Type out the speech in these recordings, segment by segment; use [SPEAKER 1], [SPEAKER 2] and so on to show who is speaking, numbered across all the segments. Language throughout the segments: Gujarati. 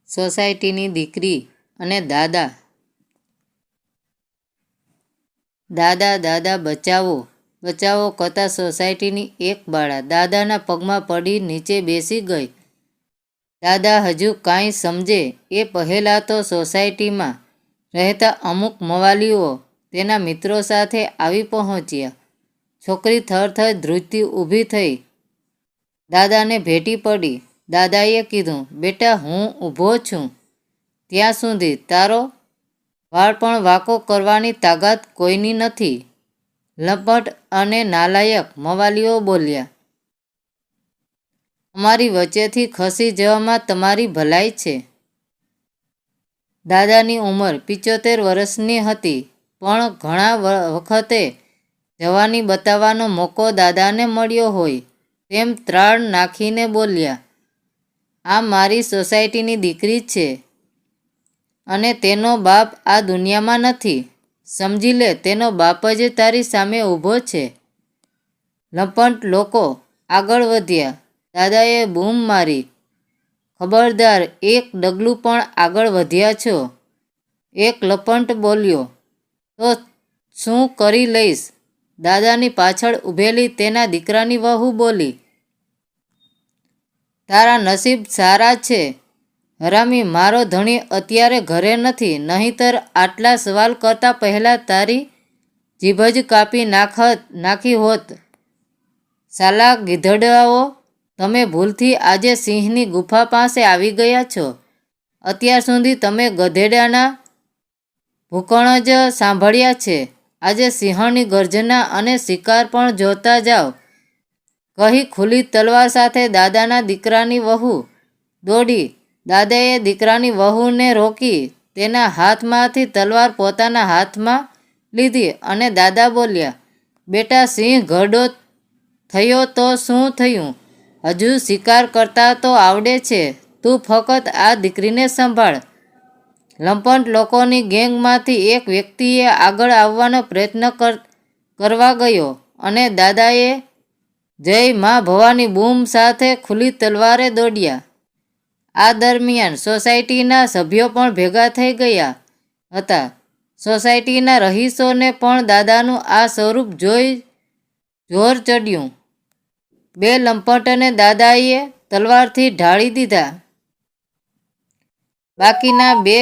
[SPEAKER 1] સોસાયટીની દીકરી અને દાદા. દાદા દાદા બચાવો બચાવો કરતા સોસાયટીની એક બાળા દાદાના પગમાં પડી નીચે બેસી ગઈ. દાદા હજુ કાંઈ સમજે એ પહેલાં તો સોસાયટીમાં રહેતા અમુક મવાલીઓ તેના મિત્રો સાથે આવી પહોંચ્યા. છોકરી થરથર ધ્રુજતી ઊભી થઈ દાદાને ભેટી પડી. દાદાએ કીધું, બેટા હું ઊભો છું ત્યાં સુધી તારો વાળ પણ વાંકો કરવાની તાકાત કોઈની નથી. લંપટ અને નાલાયક મવાલીઓ બોલ્યા, અમારી વચ્ચેથી ખસી જવામાં તમારી ભલાઈ છે. દાદાની ઉંમર 75 વર્ષની હતી, પણ ઘણા વખતે જવાની બતાવવાનો મોકો દાદાને મળ્યો હોય તેમ ત્રાળ નાખીને બોલ્યા, આ મારી સોસાયટીની દીકરી છે અને તેનો બાપ આ દુનિયામાં નથી. સમજી લે, તેનો બાપ જ તારી સામે ઊભો છે. લંપટ લોકો આગળ વધ્યા. દાદાએ બૂમ મારી, ખબરદાર, એક ડગલું પણ આગળ વધ્યા છો. એક લંપટ બોલ્યો, તો શું કરી લઈશ? દાદાની પાછળ ઊભેલી તેના દીકરાની વહુ બોલી, તારા નસીબ સારા છે હરામી, મારો ધણી અત્યારે ઘરે નથી, નહીંતર આટલા સવાલ કરતા પહેલાં તારી જીભ જ કાપી નાખી હોત. સાલા ગીધડાઓ, તમે ભૂલથી આજે સિંહની ગુફા પાસે આવી ગયા છો. અત્યાર સુધી તમે ગધેડાના ભૂકણ જ સાંભળ્યા છે. આજે સિંહણની ગર્જના અને શિકાર પણ જોતા જાઓ. કહી ખુલ્લી તલવાર સાથે દાદાના દીકરાની વહુ દોડી. દાદાએ દીકરાની વહુને રોકી. તેના હાથમાંથી તલવાર પોતાના હાથમાં લીધી અને દાદા બોલ્યા, બેટા સિંહ ઘરડો થયો તો શું થયું? હજુ શિકાર કરતા તો આવડે છે. તું ફક્ત આ દીકરીને સંભાળ. લંપટ લોકોની ગેંગમાંથી એક વ્યક્તિએ આગળ આવવાનો પ્રયત્ન કરવા ગયો અને દાદાએ જય મા ભવાની બૂમ સાથે ખુલ્લી તલવારે દોડ્યા. આ દરમિયાન સોસાયટીના સભ્યો પણ ભેગા થઈ ગયા હતા. સોસાયટીના રહીશોને પણ દાદાનું આ સ્વરૂપ જોઈ જોર ચડ્યું. બે લંપટને દાદાએ તલવારથી ઢાળી દીધા. બાકીના બે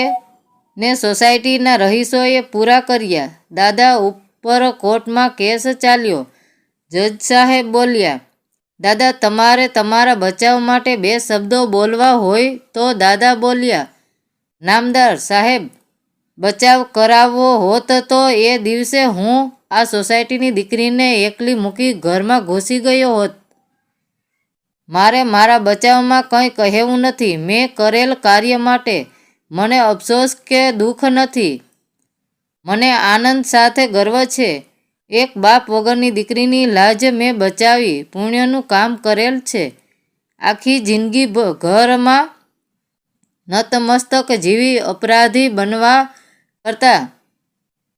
[SPEAKER 1] ને સોસાયટીના રહીશોએ પૂરા કર્યા. દાદા ઉપર કોર્ટમાં કેસ ચાલ્યો. જજ સાહેબ બોલ્યા, દાદા તમારે તમારા બચાવ માટે 2 શબ્દો બોલવા હોય તો? દાદા બોલ્યા, નામદાર સાહેબ, બચાવ કરાવવો હોત તો એ દિવસે હું આ સોસાયટીની દીકરીને એકલી મૂકી ઘરમાં ઘૂસી ગયો હોત. મારે મારા બચાવમાં કંઈ કહેવું નથી. મેં કરેલ કાર્ય માટે મને અફસોસ કે દુઃખ નથી. મને આનંદ સાથે ગર્વ છે. એક બાપ વગરની દીકરીની લાજ મેં બચાવી પુણ્યનું કામ કરેલ છે. આખી જિંદગી ઘરમાં નતમસ્તક જીવી અપરાધી બનવા કરતાં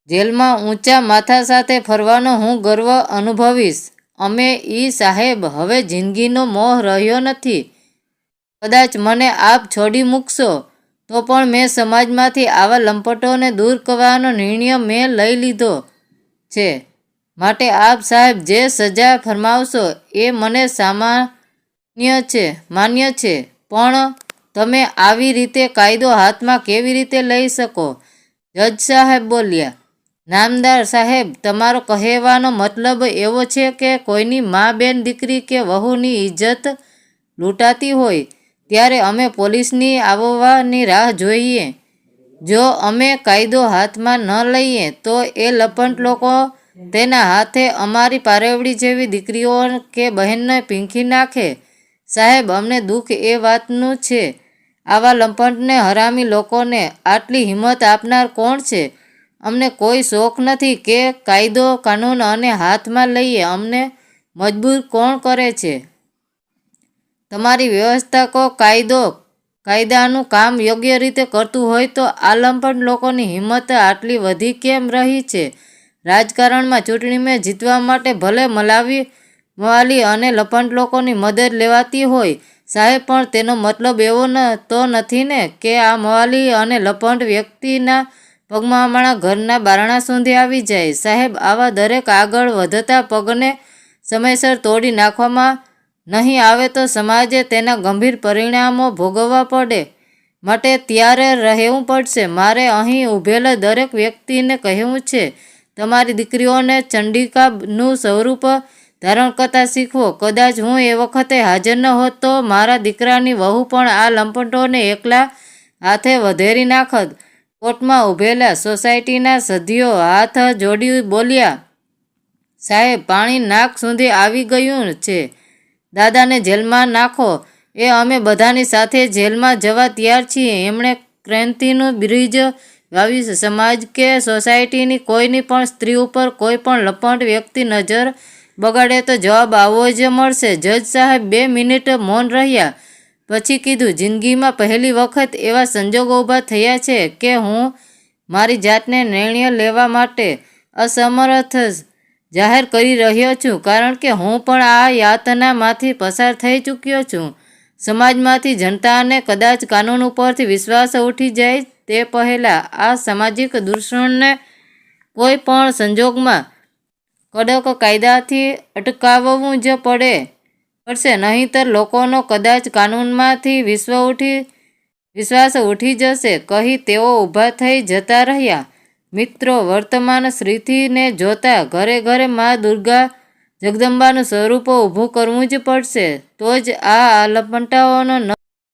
[SPEAKER 1] જેલમાં ઊંચા માથા સાથે ફરવાનો હું ગર્વ અનુભવીશ. અમે સાહેબ, હવે જિંદગીનો મોહ રહ્યો નથી. કદાચ મને આપ છોડી મૂકશો તો પણ મેં સમાજમાંથી આવા લંપટોને દૂર કરવાનો નિર્ણય મેં લઈ લીધો છે. માટે આપ સાહેબ જે સજા ફરમાવશો એ મને માન્ય છે. પણ તમે આવી રીતે કાયદો હાથમાં કેવી રીતે લઈ શકો? જજ સાહેબ બોલ્યા, નામદાર સાહેબ, તમારો કહેવાનો મતલબ એવો છે કે કોઈની મા, બેન, દીકરી કે વહુની ઇજ્જત લૂંટાતી હોય ત્યારે અમે પોલીસની આવવાની રાહ જોઈએ? જો અમે કાયદો હાથમાં ન લઈએ તો એ લંપટ લોકો તેના હાથે અમારી પારેવડી જેવી દીકરીઓ કે બહેનને પીંખી નાખે. સાહેબ, અમને દુઃખ એ વાતનું છે. આવા લંપટને, હરામી લોકોને આટલી હિંમત આપનાર કોણ છે? અમને કોઈ શોખ નથી કે કાયદો કાનૂન અને હાથમાં લઈએ. અમને મજબૂર કોણ કરે છે? તમારી વ્યવસ્થા કો કાયદાનું કામ યોગ્ય રીતે કરતું હોય તો આ લંપટ લોકોની હિંમત આટલી વધી કેમ રહી છે? રાજકારણમાં ચૂંટણીમાં જીતવા માટે ભલે મવાલી અને લંપટ લોકોની મદદ લેવાતી હોય સાહેબ, પણ તેનો મતલબ એવો તો નથી ને કે આ મવાલી અને લપંડ વ્યક્તિના પગમાં અમારા ઘરના બારણા સુધી આવી જાય? સાહેબ, આવા દરેક આગળ વધતા પગને સમયસર તોડી નાખવામાં નહીં આવે તો સમાજે તેના ગંભીર પરિણામો ભોગવવા પડે. માટે ત્યારે રહેવું પડશે. મારે અહીં ઊભેલા દરેક વ્યક્તિને કહેવું છે, તમારી દીકરીઓને ચંડિકાનું સ્વરૂપ ધારણ કરતા શીખવો. કદાચ હું એ વખતે હાજર ન હોત તો મારા દીકરાની વહુ પણ આ લંપટોને એકલા હાથે વધેરી નાખત. કોર્ટમાં ઊભેલા સોસાયટીના સભ્યો હાથ જોડી બોલ્યા, સાહેબ, પાણી નાક સુધી આવી ગયું છે. દાદાને જેલમાં નાખો. એ અમે બધાની સાથે જેલમાં જવા તૈયાર છીએ. એમણે ક્રાંતિનું બીજ વાવ્યું. સમાજ કે સોસાયટીની કોઈની પણ સ્ત્રી ઉપર કોઈ પણ લંપટ વ્યક્તિ નજર બગાડે તો જવાબ આવો જ મળશે. જજ સાહેબ 2 મિનિટ મૌન રહ્યા. પછી કીધું, જિંદગીમાં પહેલી વખત એવા સંજોગો ઊભા થયા છે કે હું મારી જાતને નિર્ણય લેવા માટે અસમર્થ જાહેર કરી રહ્યો છું, કારણ કે હું પણ આ યાતનામાંથી પસાર થઈ ચૂક્યો છું. સમાજમાંથી, જનતા અને કદાચ કાનૂન ઉપરથી વિશ્વાસ ઉઠી જાય તે પહેલાં આ સામાજિક દૂષણને કોઈ પણ સંજોગમાં કડક કાયદાથી અટકાવવું જ પડશે. નહીંતર લોકોનો કદાચ કાનૂનમાંથી વિશ્વાસ ઉઠી જશે, કહી તેઓ ઊભા થઈ જતા રહ્યા. મિત્રો, વર્તમાન સ્થિતિને જોતા ઘરે ઘરે મા દુર્ગા જગદંબાનું સ્વરૂપ ઊભું કરવું જ પડશે. તો જ આ લંપટોનો